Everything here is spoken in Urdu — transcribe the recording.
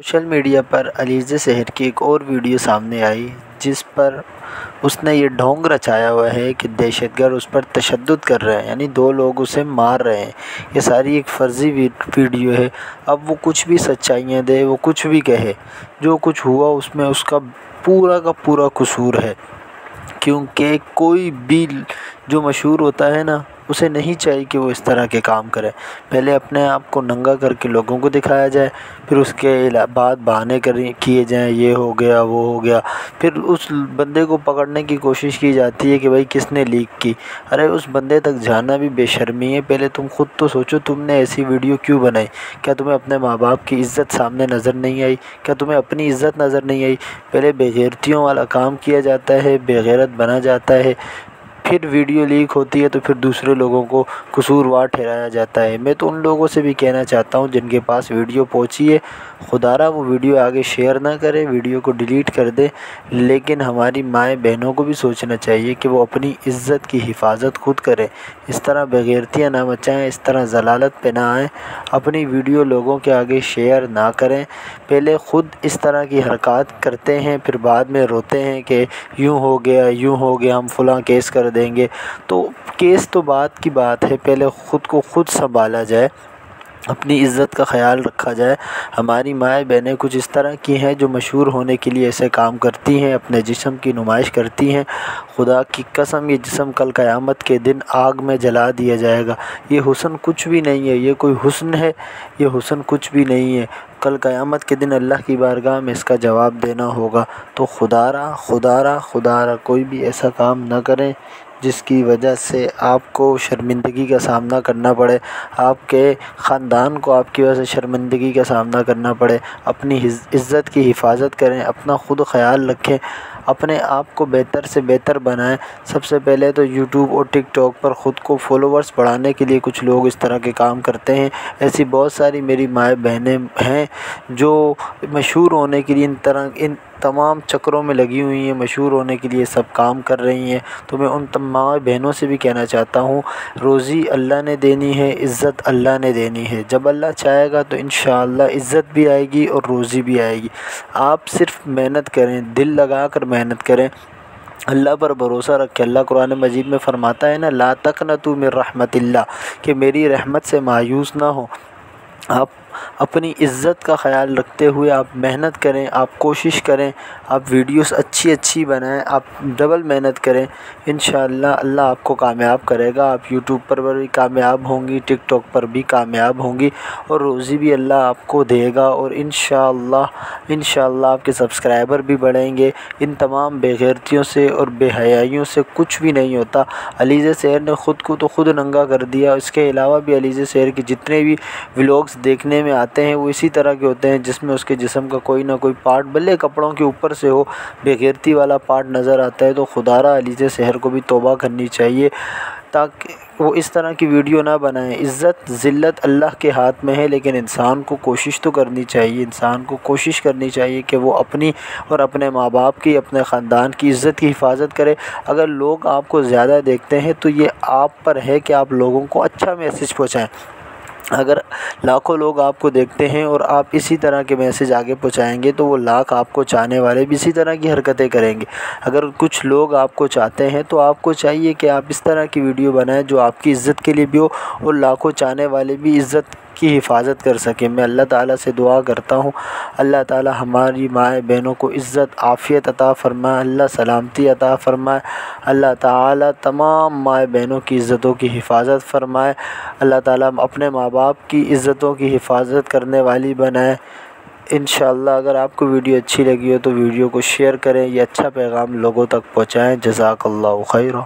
سوشل میڈیا پر علیزہ سحر کی ایک اور ویڈیو سامنے آئی جس پر اس نے یہ ڈھونگ رچایا ہوا ہے کہ دہشت گرد اس پر تشدد کر رہے ہیں، یعنی 2 لوگ اسے مار رہے ہیں۔ یہ ساری ایک فرضی ویڈیو ہے۔ اب وہ کچھ بھی سچائیاں دے، وہ کچھ بھی کہے، جو کچھ ہوا اس میں اس کا پورا کا پورا قصور ہے، کیونکہ کوئی بھی جو مشہور ہوتا ہے نا، اسے نہیں چاہیے کہ وہ اس طرح کے کام کرے۔ پہلے اپنے آپ کو ننگا کر کے لوگوں کو دکھایا جائے، پھر اس کے بعد بہانے کیے جائیں، یہ ہو گیا وہ ہو گیا، پھر اس بندے کو پکڑنے کی کوشش کی جاتی ہے کہ بھائی کس نے لیک کی۔ ارے اس بندے تک جانا بھی بے شرمی ہے۔ پہلے تم خود تو سوچو، تم نے ایسی ویڈیو کیوں بنائی؟ کیا تمہیں اپنے ماں باپ کی عزت سامنے نظر نہیں آئی؟ کیا تمہیں اپنی عزت نظر نہیں آئی؟ پہلے بے غیرتیوں والا کام کیا جاتا ہے، بے غیرت بنا جاتا ہے، پھر ویڈیو لیک ہوتی ہے تو پھر دوسرے لوگوں کو قصوروار ٹھہرایا جاتا ہے۔ میں تو ان لوگوں سے بھی کہنا چاہتا ہوں جن کے پاس ویڈیو پہنچی ہے، خدا را وہ ویڈیو آگے شیئر نہ کرے، ویڈیو کو ڈیلیٹ کر دے، لیکن ہماری مائیں بہنوں کو بھی سوچنا چاہیے کہ وہ اپنی عزت کی حفاظت خود کریں، اس طرح بے غیرتیاں نہ مچائیں، اس طرح ضلالت پہ نہ آئیں، اپنی ویڈیو لوگوں کے آگے شیئر نہ کریں۔ پہلے خود اس طرح کی حرکات کرتے ہیں، پھر بعد میں روتے ہیں کہ یوں ہو گیا، ہم فلاں کیس کر دیں گے۔ تو کیس تو بعد کی بات ہے، پہلے خود کو خود سنبھالا جائے، اپنی عزت کا خیال رکھا جائے۔ ہماری مائیں بہنیں کچھ اس طرح کی ہیں جو مشہور ہونے کے لیے ایسے کام کرتی ہیں، اپنے جسم کی نمائش کرتی ہیں۔ خدا کی قسم یہ جسم کل قیامت کے دن آگ میں جلا دیا جائے گا۔ یہ حسن کچھ بھی نہیں ہے، یہ کوئی حسن ہے؟ یہ حسن کچھ بھی نہیں ہے۔ کل قیامت کے دن اللہ کی بارگاہ میں اس کا جواب دینا ہوگا۔ تو خدا را کوئی بھی ایسا کام نہ کریں جس کی وجہ سے آپ کو شرمندگی کا سامنا کرنا پڑے، آپ کے خاندان کو آپ کی وجہ سے شرمندگی کا سامنا کرنا پڑے۔ اپنی عزت کی حفاظت کریں، اپنا خود خیال رکھیں، اپنے آپ کو بہتر سے بہتر بنائیں۔ سب سے پہلے تو یوٹیوب اور ٹک ٹاک پر خود کو فالوورز بڑھانے کے لیے کچھ لوگ اس طرح کے کام کرتے ہیں۔ ایسی بہت ساری میری مائیں بہنیں ہیں جو مشہور ہونے کے لیے ان تمام چکروں میں لگی ہوئی ہیں، مشہور ہونے کے لیے سب کام کر رہی ہیں۔ تو میں ان تمام بہنوں سے بھی کہنا چاہتا ہوں، روزی اللہ نے دینی ہے، عزت اللہ نے دینی ہے۔ جب اللہ چاہے گا تو انشاءاللہ عزت بھی آئے گی اور روزی بھی آئے گی۔ آپ صرف محنت کریں، دل لگا کر محنت کریں، اللہ پر بھروسہ رکھیں۔ اللہ قرآن مجید میں فرماتا ہے نا، لا تقنطوا من رحمت اللہ، کہ میری رحمت سے مایوس نہ ہو۔ آپ اپنی عزت کا خیال رکھتے ہوئے آپ محنت کریں، آپ کوشش کریں، آپ ویڈیوز اچھی بنائیں، آپ ڈبل محنت کریں، انشاءاللہ اللہ آپ کو کامیاب کرے گا۔ آپ یوٹیوب پر بھی کامیاب ہوں گی، ٹک ٹاک پر بھی کامیاب ہوں گی، اور روزی بھی اللہ آپ کو دے گا، اور انشاءاللہ آپ کے سبسکرائبر بھی بڑھیں گے۔ ان تمام بے غیرتیوں سے اور بے حیائیوں سے کچھ بھی نہیں ہوتا۔ علیزہ سحر نے خود کو تو خود ننگا کر دیا، اس کے علاوہ بھی علیزہ سحر کے جتنے بھی ولاگز دیکھنے میں آتے ہیں وہ اسی طرح کے ہوتے ہیں جس میں اس کے جسم کا کوئی نہ کوئی پارٹ، بھلے کپڑوں کے اوپر سے ہو، بے غیرتی والا پارٹ نظر آتا ہے۔ تو خدا را علیزہ سحر کو بھی توبہ کرنی چاہیے تاکہ وہ اس طرح کی ویڈیو نہ بنائیں۔ عزت ذلت اللہ کے ہاتھ میں ہے، لیکن انسان کو کوشش تو کرنی چاہیے، انسان کو کوشش کرنی چاہیے کہ وہ اپنی اور اپنے ماں باپ کی، اپنے خاندان کی عزت کی حفاظت کرے۔ اگر لوگ آپ کو زیادہ دیکھتے ہیں تو یہ آپ پر ہے کہ آپ لوگوں کو اچھا میسج پہنچائیں۔ اگر لاکھوں لوگ آپ کو دیکھتے ہیں اور آپ اسی طرح کے میسج آگے پہنچائیں گے تو وہ لاکھ آپ کو چاہنے والے بھی اسی طرح کی حرکتیں کریں گے۔ اگر کچھ لوگ آپ کو چاہتے ہیں تو آپ کو چاہیے کہ آپ اس طرح کی ویڈیو بنائیں جو آپ کی عزت کے لیے بھی ہو اور لاکھوں چاہنے والے بھی عزت کی حفاظت کر سکیں۔ میں اللہ تعالیٰ سے دعا کرتا ہوں، اللہ تعالیٰ ہماری مائیں بہنوں کو عزت عافیت عطا فرمائے، اللہ سلامتی عطا فرمائے، اللہ تعالیٰ تمام مائیں بہنوں کی عزتوں کی حفاظت فرمائے، اللہ تعالیٰ اپنے ماں باپ کی عزتوں کی حفاظت کرنے والی بنائے۔ انشاءاللہ اگر آپ کو ویڈیو اچھی لگی ہو تو ویڈیو کو شیئر کریں، یہ اچھا پیغام لوگوں تک پہنچائیں۔ جزاک اللہ خیرہ۔